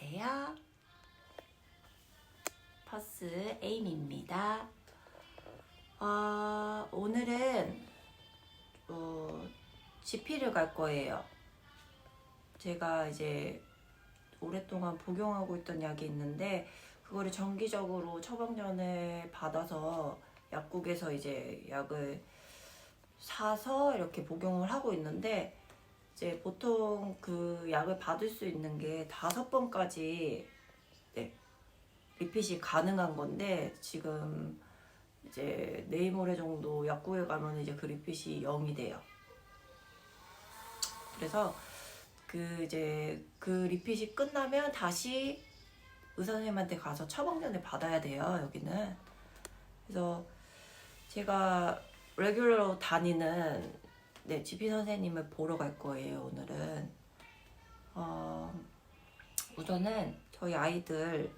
안녕하세요. 퍼스 에임입니다. 오늘은 GP를 갈 거예요. 제가 이제 오랫동안 복용하고 있던 약이 있는데 그거를 정기적으로 처방전을 받아서 약국에서 이제 약을 사서 이렇게 복용을 하고 있는데, 이제 보통 그 약을 받을 수 있는 게 5번까지 리핏이 가능한 건데, 지금 이제 내일 모레 정도 약국에 가면 이제 그 리핏이 0이 돼요. 그래서 그 리핏이 끝나면 다시 의사 선생님한테 가서 처방전을 받아야 돼요, 여기는. 그래서 제가 레귤러로 다니는 GP 선생님을 보러 갈 거예요, 오늘은. 우선은 저희 아이들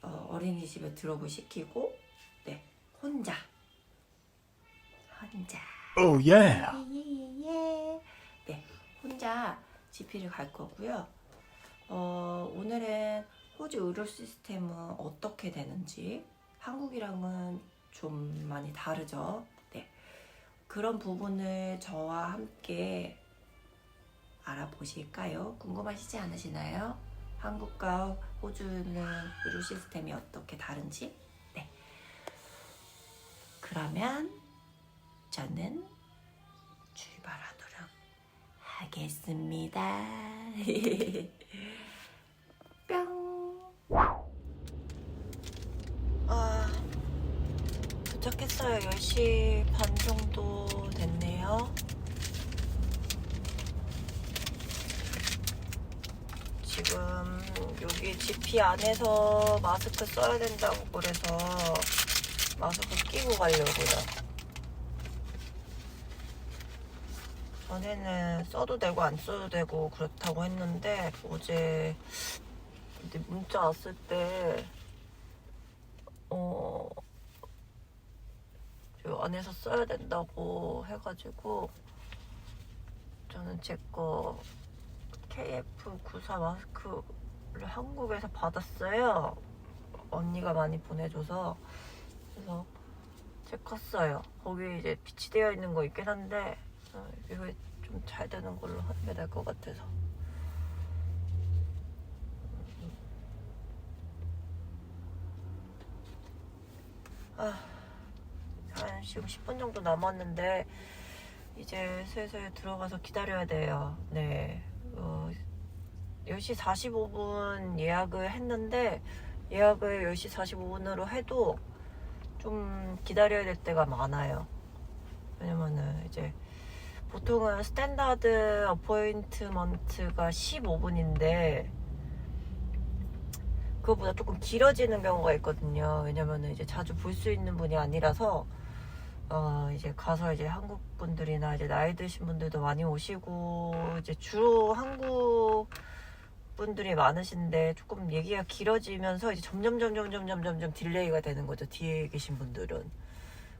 어린이집에 들어오고 시키고, 혼자. Oh yeah. 혼자 GP를 갈 거고요. 오늘은 호주 의료 시스템은 어떻게 되는지, 한국이랑은 좀 많이 다르죠. 그런 부분을 저와 함께 알아보실까요? 궁금하시지 않으시나요? 한국과 호주는 의료 시스템이 어떻게 다른지? 그러면 저는 출발하도록 하겠습니다. 뿅. 도착했어요. 10시 반 정도 됐네요. 지금 여기 GP 안에서 마스크 써야 된다고 그래서 마스크 끼고 가려고요. 전에는 써도 되고 안 써도 되고 그렇다고 했는데, 어제 문자 왔을 때 안에서 써야 된다고 해가지고 저는 제 거 KF94 마스크를 한국에서 받았어요. 언니가 많이 보내줘서. 그래서 제 컸어요. 거기 이제 비치되어 있는 거 있긴 한데 이거 좀 잘 되는 걸로 하는 게 나을 것 같아서. 한 지금 10분 정도 남았는데 이제 슬슬 들어가서 기다려야 돼요. 10시 45분 예약을 했는데, 예약을 10시 45분으로 해도 좀 기다려야 될 때가 많아요. 왜냐면은 이제 보통은 스탠다드 어포인트먼트가 15분인데 그거보다 조금 길어지는 경우가 있거든요. 왜냐면은 이제 자주 볼 수 있는 분이 아니라서 이제 가서 이제 한국 분들이나 이제 나이 드신 분들도 많이 오시고, 이제 주로 한국 분들이 많으신데 조금 얘기가 길어지면서 이제 점점 딜레이가 되는 거죠. 뒤에 계신 분들은.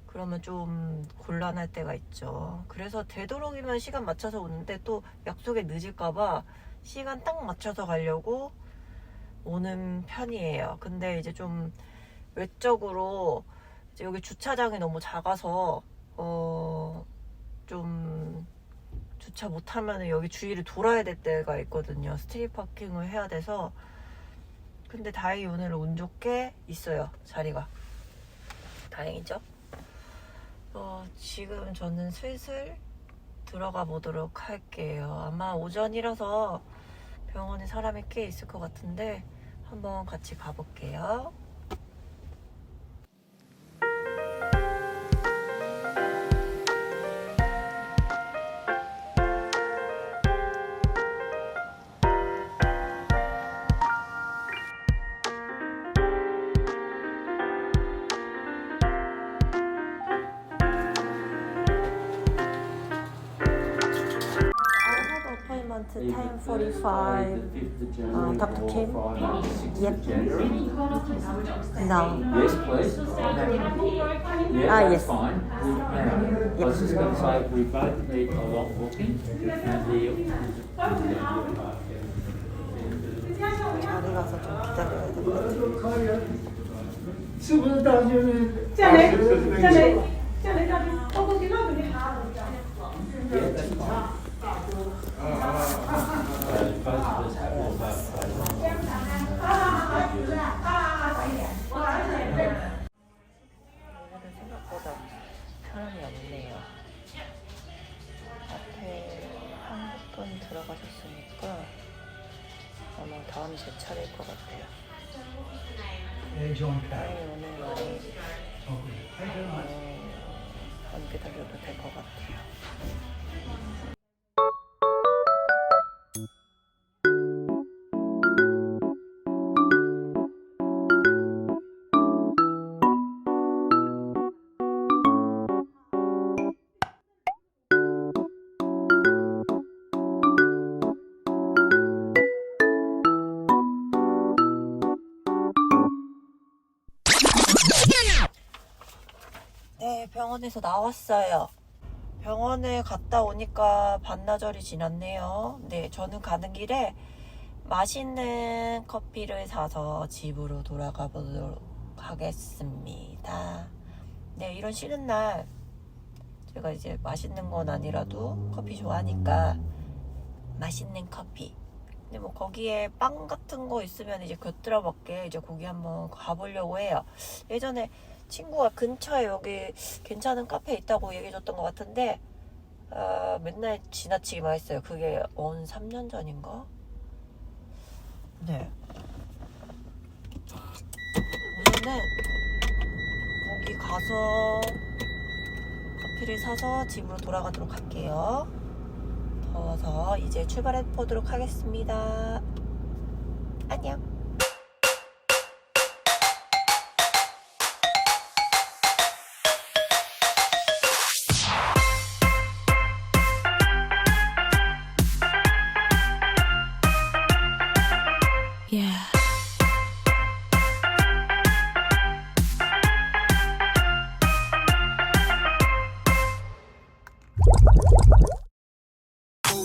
그러면 좀 곤란할 때가 있죠. 그래서 되도록이면 시간 맞춰서 오는데, 또 약속에 늦을까봐 시간 딱 맞춰서 가려고 오는 편이에요. 근데 이제 좀 외적으로 이제 여기 주차장이 너무 작아서 좀 주차 못하면 여기 주위를 돌아야 될 때가 있거든요. 스트릿 파킹을 해야 돼서. 근데 다행히 오늘 운 좋게 있어요, 자리가. 다행이죠. 지금 저는 슬슬 들어가 보도록 할게요. 아마 오전이라서 병원에 사람이 꽤 있을 것 같은데 한번 같이 가볼게요. Time 45. Dr. Kim? Yep. No. Yes, please. Yes. Fine. Now, I was just going to say we both need a log booking and the 是不是到就是下来，下来，下来，包括给那个你拿了，오늘은 생각보다 사람이 없네요. 앞에 한국분 들어가셨으니까 아마 다음 제 차례일 것 같아요. 오늘 많이 안 기다려도 될 것 같아요. 네, 병원에서 나왔어요. 병원에 갔다 오니까 반나절이 지났네요. 네, 저는 가는 길에 맛있는 커피를 사서 집으로 돌아가 보도록 하겠습니다. 네, 이런 쉬는 날 제가 이제 맛있는 건 아니라도 커피 좋아하니까 맛있는 커피. 근데 뭐 거기에 빵 같은 거 있으면 이제 곁들여 먹게 이제 거기 한번 가보려고 해요. 예전에 친구가 근처에 여기 괜찮은 카페 있다고 얘기해줬던 것 같은데 맨날 지나치게 맛있어요. 그게 3년 전인가? 네. 우선은 거기 가서 커피를 사서 집으로 돌아가도록 할게요. 더워서 이제 출발해 보도록 하겠습니다. 안녕.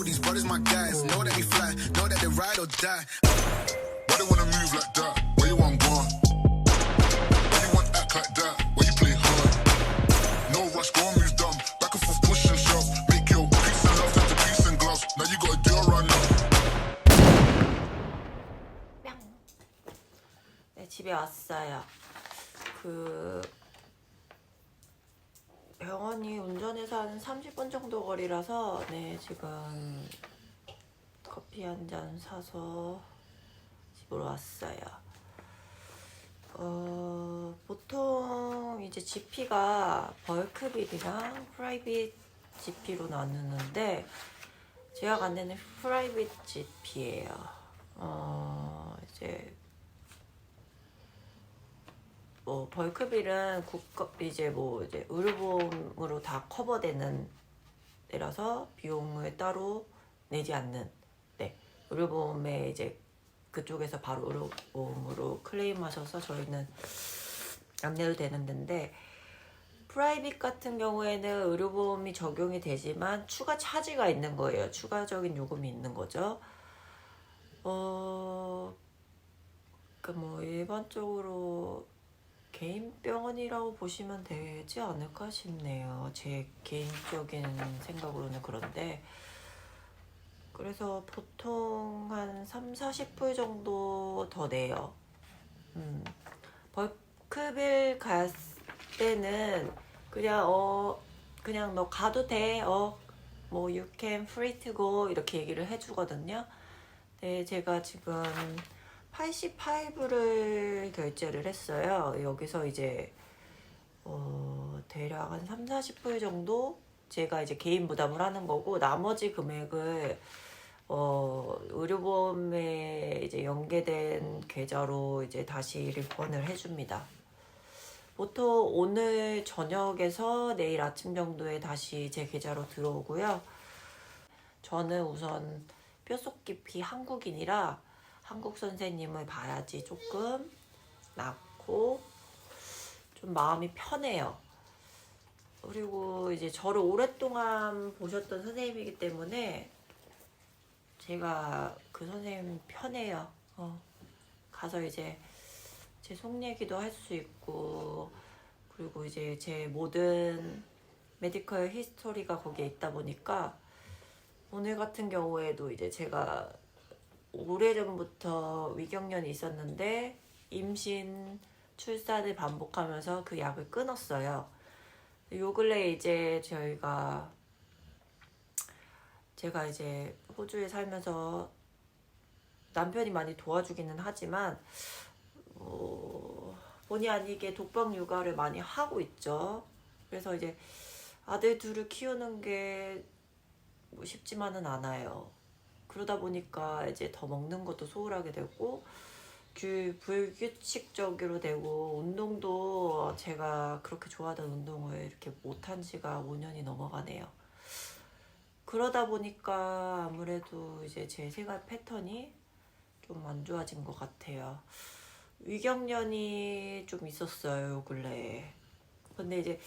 These brothers my guys, know that they fly, know that they ride or die. Why they wanna move like that? Where you want gone? Why you want act like that? Why you play hard? No rush, go and move dumb. Back and forth, push and shove. Make your peace and love into peace and gloves. Now you gotta do it right now. 네, 집에 왔어요. 병원이 운전해서 한 30분 정도 거리라서 네, 지금 커피 한 잔 사서 집으로 왔어요. 보통 이제 GP가 벌크빗이랑 프라이빗 GP로 나누는데 제가 간 데는 프라이빗 GP예요. 이제 벌크빌은 이제 의료보험으로 다 커버되는 데라서 비용을 따로 내지 않는, 네, 의료보험에 이제 그쪽에서 바로 의료보험으로 클레임하셔서 저희는 안 내도 되는 데인데, 프라이빗 같은 경우에는 의료보험이 적용이 되지만 추가 차지가 있는 거예요. 추가적인 요금이 있는 거죠. 일반적으로 개인 병원이라고 보시면 되지 않을까 싶네요. 제 개인적인 생각으로는 그런데, 그래서 보통 한 30-40불 정도 더 내요. 벌크빌 갈 때는 그냥 너 가도 돼. you can free to go 이렇게 얘기를 해주거든요. 네, 제가 지금 88불을 결제를 했어요. 여기서 이제 대략 한 30-40불 정도 제가 이제 개인 부담을 하는 거고, 나머지 금액을 의료보험에 이제 연계된 계좌로 이제 다시 리펀을 해줍니다. 보통 오늘 저녁에서 내일 아침 정도에 다시 제 계좌로 들어오고요. 저는 우선 뼛속 깊이 한국인이라 한국 선생님을 봐야지 조금 낫고 좀 마음이 편해요. 그리고 이제 저를 오랫동안 보셨던 선생님이기 때문에 제가 그 선생님 편해요. 가서 이제 제 속 얘기도 할 수 있고, 그리고 이제 제 모든 메디컬 히스토리가 거기에 있다 보니까 오늘 같은 경우에도 이제 제가 오래전부터 위경련이 있었는데 임신, 출산을 반복하면서 그 약을 끊었어요. 요 근래 이제 제가 이제 호주에 살면서 남편이 많이 도와주기는 하지만 본의 아니게 독방 육아를 많이 하고 있죠. 그래서 이제 아들 둘을 키우는 게 뭐 쉽지만은 않아요. 그러다 보니까 이제 더 먹는 것도 소홀하게 되고 불규칙적으로 되고, 운동도 제가 그렇게 좋아하던 운동을 이렇게 못한 지가 5년이 넘어가네요. 그러다 보니까 아무래도 이제 제 생활 패턴이 좀 안 좋아진 것 같아요. 위경련이 좀 있었어요, 요 근래에. 근데 이제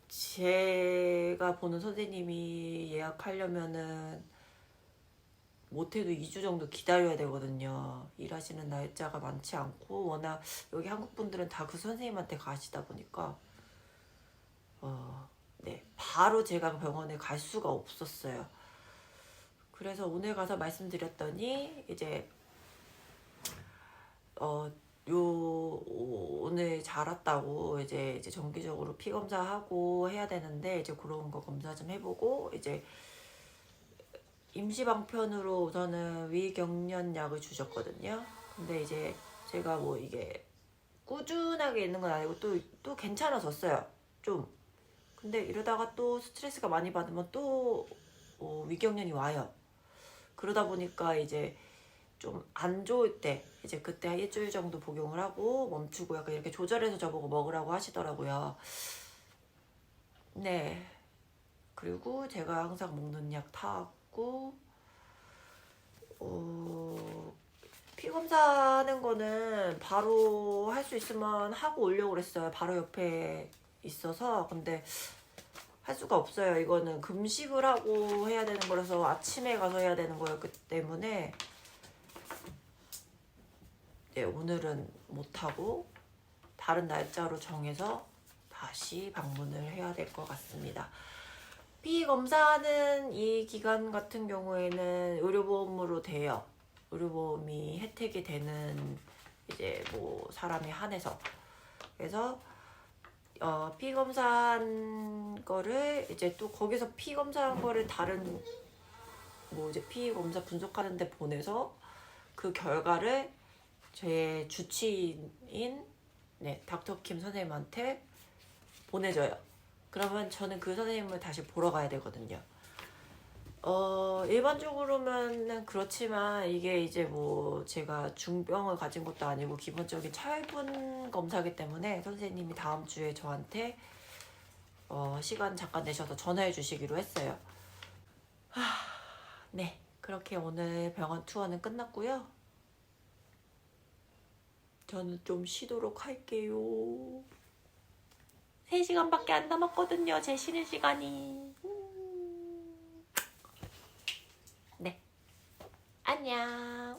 제가 보는 선생님이 예약하려면은 못해도 2주 정도 기다려야 되거든요. 일하시는 날짜가 많지 않고, 워낙 여기 한국 분들은 다 그 선생님한테 가시다 보니까 네, 바로 제가 병원에 갈 수가 없었어요. 그래서 오늘 가서 말씀드렸더니 이제 오늘 잘 왔다고 이제 정기적으로 피 검사하고 해야 되는데, 이제 그런 거 검사 좀 해보고, 이제 임시방편으로 우선은 위경련 약을 주셨거든요. 근데 이제 제가 뭐 이게 꾸준하게 있는 건 아니고 또 괜찮아졌어요, 좀. 근데 이러다가 또 스트레스가 많이 받으면 또 위경련이 와요. 그러다 보니까 이제 좀 안 좋을 때 이제 그때 한 일주일 정도 복용을 하고 멈추고 약간 이렇게 조절해서 저보고 먹으라고 하시더라고요. 네. 그리고 제가 항상 먹는 약 타고, 피 검사하는 거는 바로 할 수 있으면 하고 오려고 그랬어요. 바로 옆에 있어서. 근데 할 수가 없어요. 이거는 금식을 하고 해야 되는 거라서 아침에 가서 해야 되는 거였기 때문에 네, 오늘은 못하고 다른 날짜로 정해서 다시 방문을 해야 될 것 같습니다. 피 검사하는 이 기간 같은 경우에는 의료보험으로 돼요. 의료보험이 혜택이 되는 이제 뭐 사람에 한해서. 그래서 피 검사한 거를 이제 또 거기서 피 검사한 거를 다른 뭐 이제 피 검사 분석하는 데 보내서 그 결과를 제 주치인 닥터킴 선생님한테 보내줘요. 그러면 저는 그 선생님을 다시 보러 가야 되거든요. 일반적으로는 그렇지만 이게 이제 뭐 제가 중병을 가진 것도 아니고 기본적인 철분 검사기 때문에 선생님이 다음 주에 저한테 시간 잠깐 내셔서 전화해 주시기로 했어요. 네, 그렇게 오늘 병원 투어는 끝났고요. 저는 좀 쉬도록 할게요. 3시간밖에 안 남았거든요, 제 쉬는 시간이. 네, 안녕.